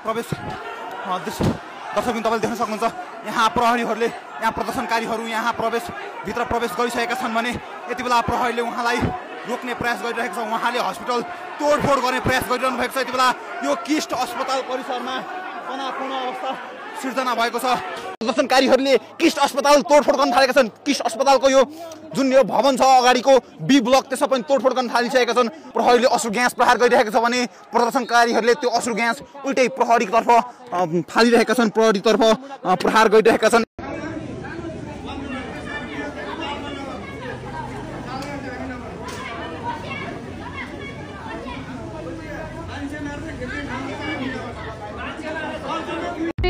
प्रवेश दर्शकबिन तपाईले देख्न सक्नुहुन्छ यहाँ प्रहरीहरूले यहाँ प्रदर्शनकारीहरू यहाँ भित्र प्रवेश गरिसकेका छन् भने यति बेला प्रहरीले उहाँलाई रोक्ने प्रयास गरिरहेको छ। उहाँले हस्पिटल तोडफोड गर्ने प्रयास गरिरहनु भएको छ। यति बेला यो किस्ट अस्पताल परिसरमा तनावपूर्ण अवस्था सिर्जना भएको छ। प्रदर्शनकारीहरूले किस्ट अस्पताल तोडफोड गर्न थालेका छन्। किस्ट अस्पतालको यो जुन यो भवन छ अगाडिको बी ब्लक त्यसमा पनि तोडफोड गर्न थालिसकेका छन्। प्रहरीले अश्रु ग्यास प्रहार गरिरहेको छ भने प्रदर्शनकारीहरूले त्यो अश्रु ग्यास उल्टै प्रहरीतर्फ फालिरहेका छन्, प्रहरीतर्फ प्रहार गरिरहेका छन्।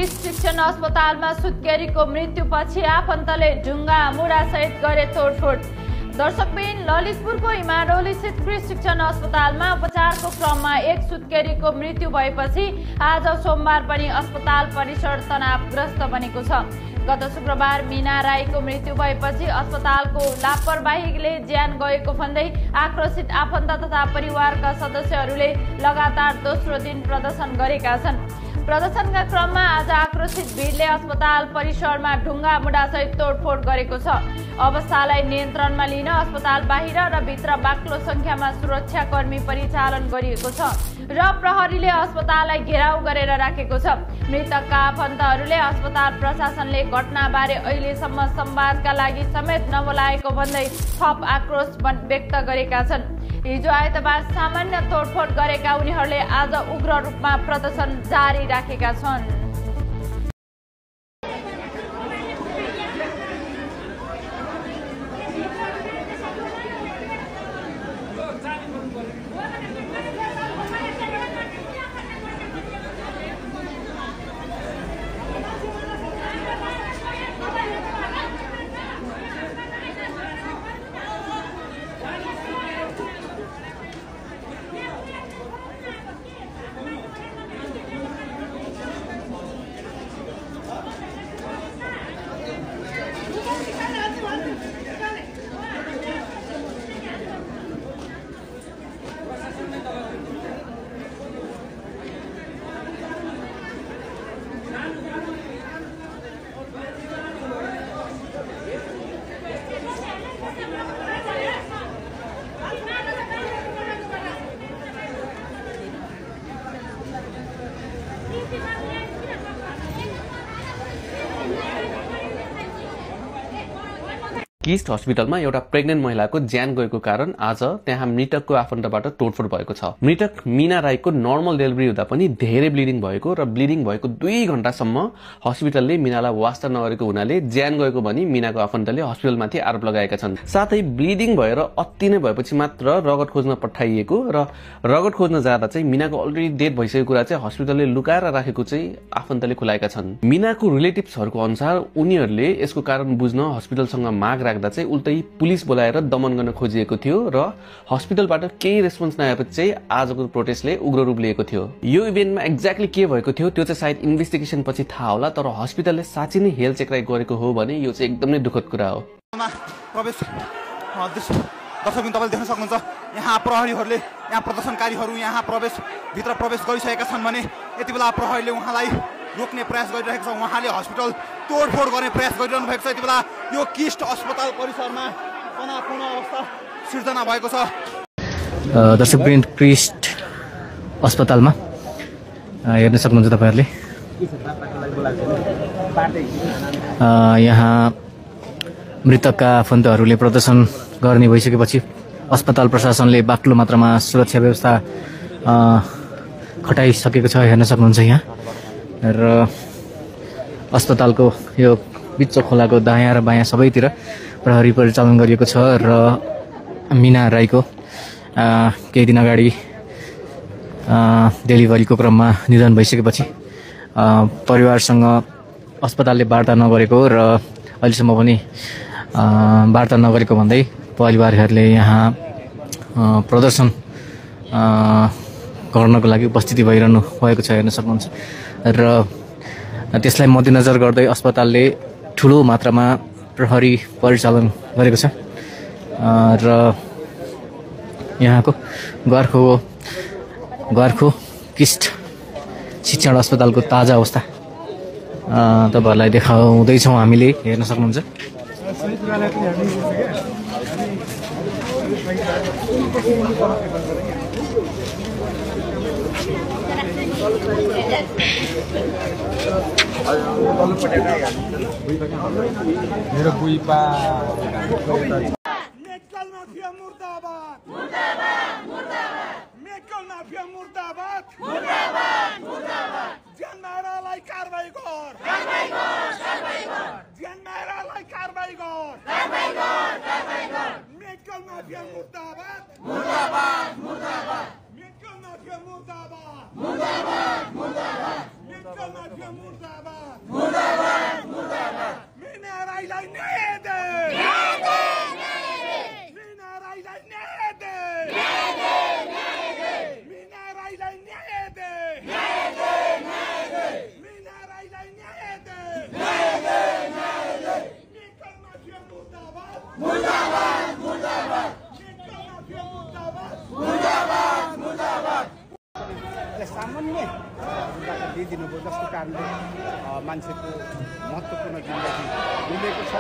शिक्षण अस्पतालमा सुत्केरीको मृत्युपछि आफन्तले ढुङ्गा मुढा सहित गरे तोडफोड। दर्शकबिन ललितपुरको इमाडोली स्थित क्रिस शिक्षण अस्पतालमा उपचारको क्रममा एक सुत्केरीको मृत्यु भएपछि आज सोमबार पनि अस्पताल परिसर तनावग्रस्त बनेको छ। गत शुक्रबार मीना राईको मृत्यु भएपछि अस्पतालको लापरवाहीले ज्यान गएको भन्दै आक्रोशित आफन्त तथा परिवारका सदस्यहरूले लगातार दोस्रो दिन प्रदर्शन गरेका छन्। प्रदर्शनका क्रममा आज आक्रोशित भिडले अस्पताल परिसरमा ढुङ्गा मुढासहित तोडफोड गरेको छ। अवस्थालाई नियन्त्रणमा लिन अस्पताल बाहिर र भित्र बाक्लो संख्यामा सुरक्षाकर्मी परिचालन गरिएको छ र प्रहरीले अस्पताललाई घेराउ गरेर राखेको छ। मृतकका आफन्तहरूले अस्पताल प्रशासनले घटनाबारे अहिलेसम्म संवादका लागि समेत नबोलाएको भन्दै थप आक्रोश व्यक्त गरेका छन्। हिजो आइतबार सामान्य तोडफोड गरेका उनीहरूले आज उग्र रूपमा प्रदर्शन जारी राखेका छन्। किस्ट हस्पिटलमा एउटा प्रेग्नेन्ट महिलाको ज्यान गएको कारण आज त्यहाँ मृतकको आफन्तबाट तोडफोड भएको छ। मृतक मीना राईको नर्मल डेलिभरी हुँदा पनि धेरै ब्लिडिङ भएको र ब्लिडिङ भएको 2 घण्टासम्म हस्पिटलले मीनालाई वास्ता नगरेको हुनाले ज्यान गएको भनी मीनाको आफन्तले हस्पिटलमाथि आरोप लगाएका छन्। साथै ब्लिडिङ भएर अति नै भएपछि मात्र रगत खोज्न पठाइएको र रगत खोज्न जाँदा चाहिँ मीनाको अलरेडी डेथ भइसकेको कुरा चाहिँ हस्पिटलले लुकाएर राखेको चाहिँ आफन्तले खुलाएका छन्। मीनाको रिलेटिभ्सहरूको अनुसार उनीहरूले यसको कारण बुझ्न हस्पिटलसँग माग राख्दा चाहिँ उल्टै पुलिस बोलाएर दमन गर्न खोजिएको थियो र हस्पिटलबाट केही रेस्पोन्स नआएपछि चाहिँ आजको प्रोटेस्टले उग्र रूप लिएको थियो। यो इभेन्टमा एक्ज्याक्टली के भएको थियो त्यो चाहिँ सायद इन्भेस्टिगेसन पछि थाहा होला, तर हस्पिटलले साँच्चै नै हेल चेक्राइ गरेको हो भने यो चाहिँ एकदमै दुःखद कुरा हो। दर्शकबिन तपाईले देख्न सक्नुहुन्छ यहाँ प्रहरीहरूले यहाँ प्रदर्शनकारीहरू यहाँ भित्र प्रवेश गरिसकेका छन् भने यति बेला प्रहरीले उहाँलाई रोक्ने प्रयास गरिरहेको छ। उहाँले हस्पिटल तोडफोड गर्ने प्रयास गरिरहनु भएको छ। यति बेला यो किस्ट अस्पताल परिसरमा तनावपूर्ण अवस्था सिर्जना भएको छ। दर्शकबिन क्रिस्ट अस्पतालमा हेर्न सक्नुहुन्छ तपाईहरुले यहाँ मृतकका आफन्तहरूले प्रदर्शन गर्ने भइसकेपछि अस्पताल प्रशासनले बाक्लो मात्रामा सुरक्षा व्यवस्था खटाइसकेको छ। हेर्न सक्नुहुन्छ यहाँ र अस्पतालको यो बिच्चो खोलाको दायाँ र बायाँ सबैतिर प्रहरी परिचालन गरिएको छ र मीना राईको केही दिन अगाडि डेलिभरीको क्रममा निधन भइसकेपछि परिवारसँग अस्पतालले वार्ता नगरेको र अहिलेसम्म पनि वार्ता नगरेको भन्दै परिवारहरूले यहाँ प्रदर्शन गर्नको लागि उपस्थिति भइरहनु भएको छ। हेर्न सक्नुहुन्छ र त्यसलाई मध्यनजर गर्दै अस्पतालले ठुलो मात्रामा प्रहरी परिचालन गरेको छ र यहाँको गर्खो किस्ट शिक्षण अस्पतालको ताजा अवस्था तपाईँहरूलाई देखाउँदैछौँ हामीले, हेर्न सक्नुहुन्छ। मेरो बुइपा मेडिकल माफिया मुर्दाबाद मुर्दाबाद मुर्दाबाद मेडिकल माफिया मुर्दाबाद मुर्दाबाद मुर्दाबाद ज्यानमारालाई कारबाही गर कारबाही गर कारबाही गर ज्यानमारालाई कारबाही गर कारबाही गर कारबाही गर मेडिकल माफिया मुर्दाबाद मुर्दाबाद मुर्दाबाद मेडिकल माफिया मुर्दाबाद मुर्दाबाद मुर्दाबाद मेडिकल माफिया मुर्दाबाद मुर्दाबाद मुर्दाबाद मीना राईलाई न्याय दे न्याय दे मीना राईलाई न्याय दे न्याय दे न्याय दे मीना राईलाई न्याय दे न्याय दे न्याय दे मीना राईलाई न्याय दे न्याय दे न्याय दे मेडिकल माफिया मुर्दाबाद मुर्दाबाद मुर्दाबाद मेडिकल माफिया मुर्दाबाद मुर्दाबाद मुर्दाबाद सामान्य दिइदिनुभयो जसको कारणले मान्छेको महत्त्वपूर्ण जिन्दगी मिलेको छ।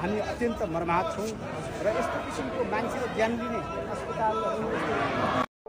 हामी अत्यन्त मर्माहत छौँ र यस्तो किसिमको मान्छेको ज्यान लिने अस्पतालहरू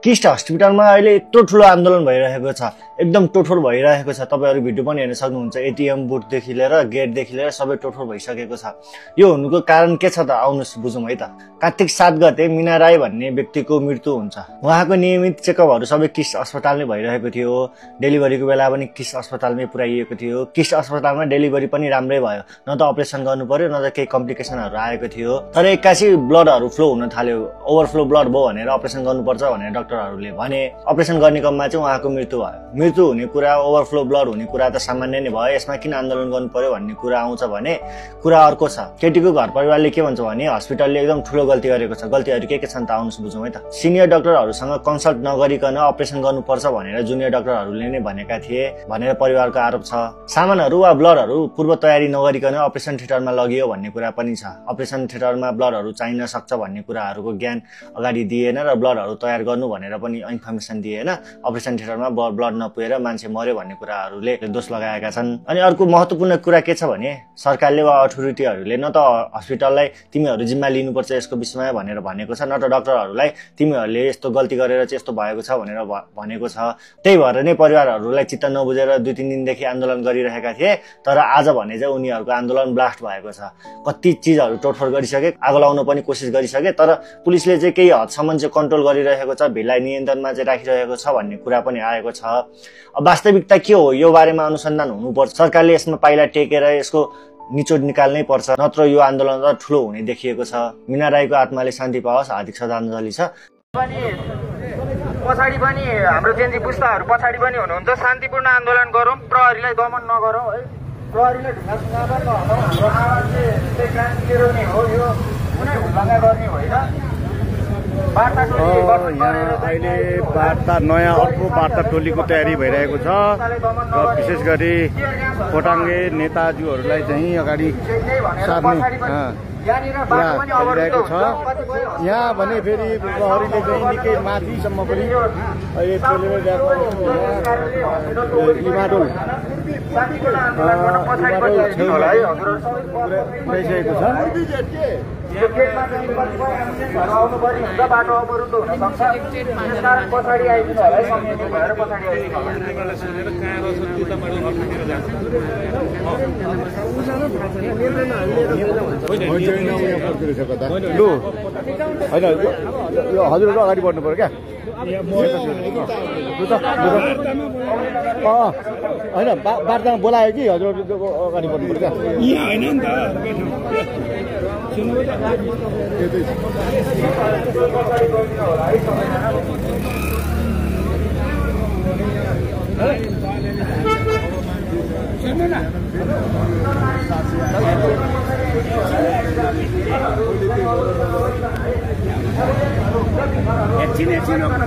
किस्ट हस्पिटलमा अहिले यत्रो ठुलो आन्दोलन भइरहेको छ, एकदम टोटफोर भइरहेको छ। तपाईँहरू भिडियो पनि हेर्न सक्नुहुन्छ। एटिएम बुथदेखि लिएर गेटदेखि लिएर सबै टोटफोर भइसकेको छ। यो हुनुको कारण के छ त आउनुहोस् बुझौँ है त। कार्तिक 7 गते मीना राई भन्ने व्यक्तिको मृत्यु हुन्छ। उहाँको नियमित चेकअपहरू सबै किस्ट अस्पतालमै भइरहेको थियो। डेलिभरीको बेला पनि किस्ट अस्पतालमै पुर्याइएको थियो। किस्ट अस्पतालमा डेलिभरी पनि राम्रै भयो, न त अपरेसन गर्नु पर्यो न त केही कम्प्लिकेसनहरू आएको थियो। तर एक्कासी ब्लडहरू फ्लो हुन थाल्यो। ओभरफ्लो ब्लड भयो भनेर अपरेसन गर्नुपर्छ भनेर डाक्टरहरूले भने। अपरेसन गर्ने क्रममा चाहिँ उहाँको मृत्यु भयो। मृत्यु हुने कुरा, ओभरफ्लो ब्लड हुने कुरा त सामान्य नै भयो। यसमा किन आन्दोलन गर्नु पर्यो भन्ने कुरा आउँछ भने कुरा अर्को छ। केटीको घर परिवारले के भन्छ भने हस्पिटलले एकदम ठुलो गल्ती गरेको छ। गल्तीहरू के छन् त आउनुहोस् बुझौँ है त। सिनियर डाक्टरहरूसँग कन्सल्ट नगरिकन अपरेसन गर्नुपर्छ भनेर जुनियर डाक्टरहरूले नै भनेका थिए भनेर परिवारको आरोप छ। सामानहरू वा ब्लडहरू पूर्व तयारी नगरिकन अपरेसन थिएटरमा लगियो भन्ने कुरा पनि छ। अपरेसन थिएटरमा ब्लडहरू चाहिन सक्छ भन्ने कुराहरूको ज्ञान अगाडि दिएन र ब्लडहरू तयार गर्नु भनेर पनि इन्फर्मेसन दिएन। अपरेसन थिएटरमा ब्लड नपुगेर मान्छे मर्यो भन्ने कुराहरूले दोष लगाएका छन्। अनि अर्को महत्त्वपूर्ण कुरा के छ भने सरकारले वा अथोरिटीहरूले न त हस्पिटललाई तिमीहरू जिम्मा लिनुपर्छ यसको विषयमा भनेर भनेको छ, न त डाक्टरहरूलाई तिमीहरूले यस्तो गल्ती गरेर चाहिँ यस्तो भएको छ भनेर भनेको छ। त्यही भएर नै परिवारहरूलाई चित्त नबुझेर 2-3 दिनदेखि आन्दोलन गरिरहेका थिए। तर आज भने चाहिँ उनीहरूको आन्दोलन ब्लास्ट भएको छ। कति चिजहरू तोडफोड गरिसके, आगो लगाउन पनि कोसिस गरिसके, तर पुलिसले चाहिँ केही हदसम्म चाहिँ कन्ट्रोल गरिरहेको छ, भिडलाई नियन्त्रणमा चाहिँ राखिरहेको छ भन्ने कुरा पनि आएको छ। अब वास्तविकता के हो यो बारेमा अनुसन्धान हुनुपर्छ। सरकारले यसमा पाइला टेकेर यसको निचोड निकाल्नै पर्छ, नत्र यो आन्दोलन त ठुलो हुने देखिएको छ। मीना राईको आत्माले शान्ति पाओस्, हार्दिक श्रद्धाञ्जली छ। पछाडि पनि हाम्रो जेन्जी पुस्ताहरू पछाडि पनि हुनुहुन्छ। शान्तिपूर्ण आन्दोलन गरौँ, प्रहरीलाई दमन नगरौँ है। प्रहरीले ढुङ्गा हाम्रो आवाज चाहिँ क्रान्ति लिएर नै हो, यो कुनै ढुङ्गा गर्ने होइन। यहाँ अहिले वार्ता नयाँ अर्को वार्ता टोलीको तयारी भइरहेको छ र विशेष गरी खोटाङ्गे नेताज्यूहरूलाई चाहिँ अगाडि सार्ने कुरा गरिरहेको छ। यहाँ भने फेरि प्रहरीले चाहिँ निकै माथिसम्म पनि अहिले टोलेर ल्याएको इमाडोल पुऱ्याइसकेको छ। यो गेटमा पनि कतिपय आउनु पर्ने हुन्छ, बाटो अवरुद्ध हुन सक्छ। त्यसकारण पछाडि आइदिनु होला है, संयमित भएर पछाडि आइदिनु होला। लु होइन यो हजुरहरू अगाडि बढ्नु पर्यो क्या। होइन वार्तामा बोलायो कि हजुरहरू अगाडि बढ्नु पर्यो क्या। यहाँ होइन नि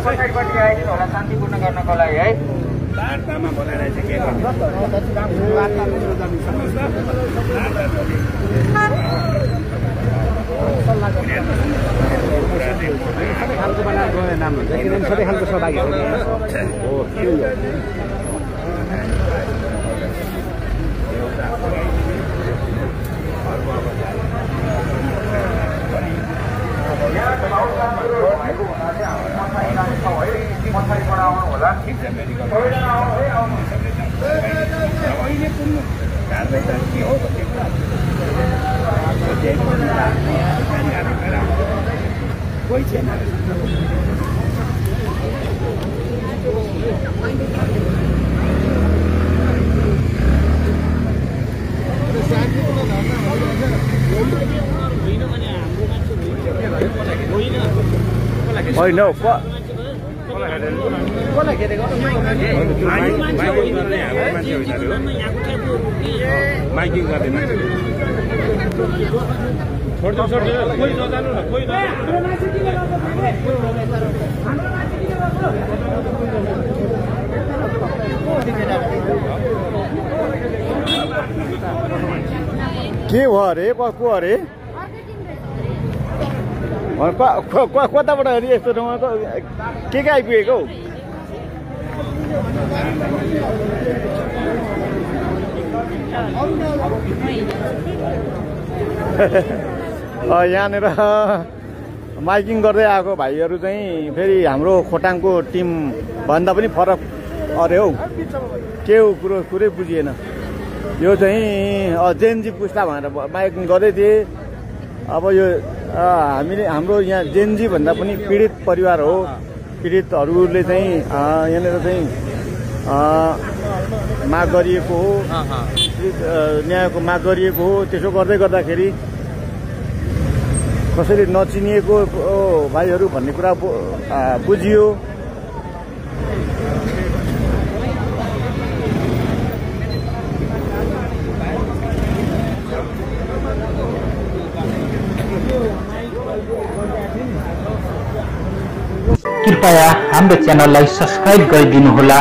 पछाडिपट्टि आइदिनु होला शान्तिपूर्ण गर्नको लागि है। वार्तामा बोलाएर चाहिँ के गर्नु सबै खालको सहभागी हो। होइन माइकिङ गर्दैन के भयो अरे को अरे कताबाट अरे यस्तो ठाउँमा के आइपुगेको यहाँनिर माइकिङ गर्दै आएको भाइहरू चाहिँ फेरि हाम्रो खोटाङको टिम भन्दा पनि फरक अरे हौ के हो कुरै बुझिएन यो चाहिँ जेनजी पुस्ता भनेर माइकिङ गर्दै थिए अब यो हामीले हाम्रो यहाँ जेनजी भन्दा पनि पीडित परिवार हो पीडितहरूले चाहिँ यहाँनिर चाहिँ माग गरिएको हो न्यायको माग गरिएको हो त्यसो गर्दै गर्दाखेरि कसैले नचिनिएको भाइहरू भन्ने कुरा बुझियो कृपया हाम्रो च्यानललाई सब्स्क्राइब गरिदिनुहोला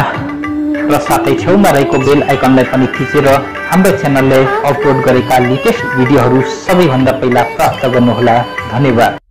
र साथै छेउमा रहेको बेल आइकनलाई पनि थिचेर हाम्रो च्यानलले अपलोड गरेका लेटेस्ट भिडियोहरू सबैभन्दा पहिला प्राप्त गर्नुहोला। धन्यवाद।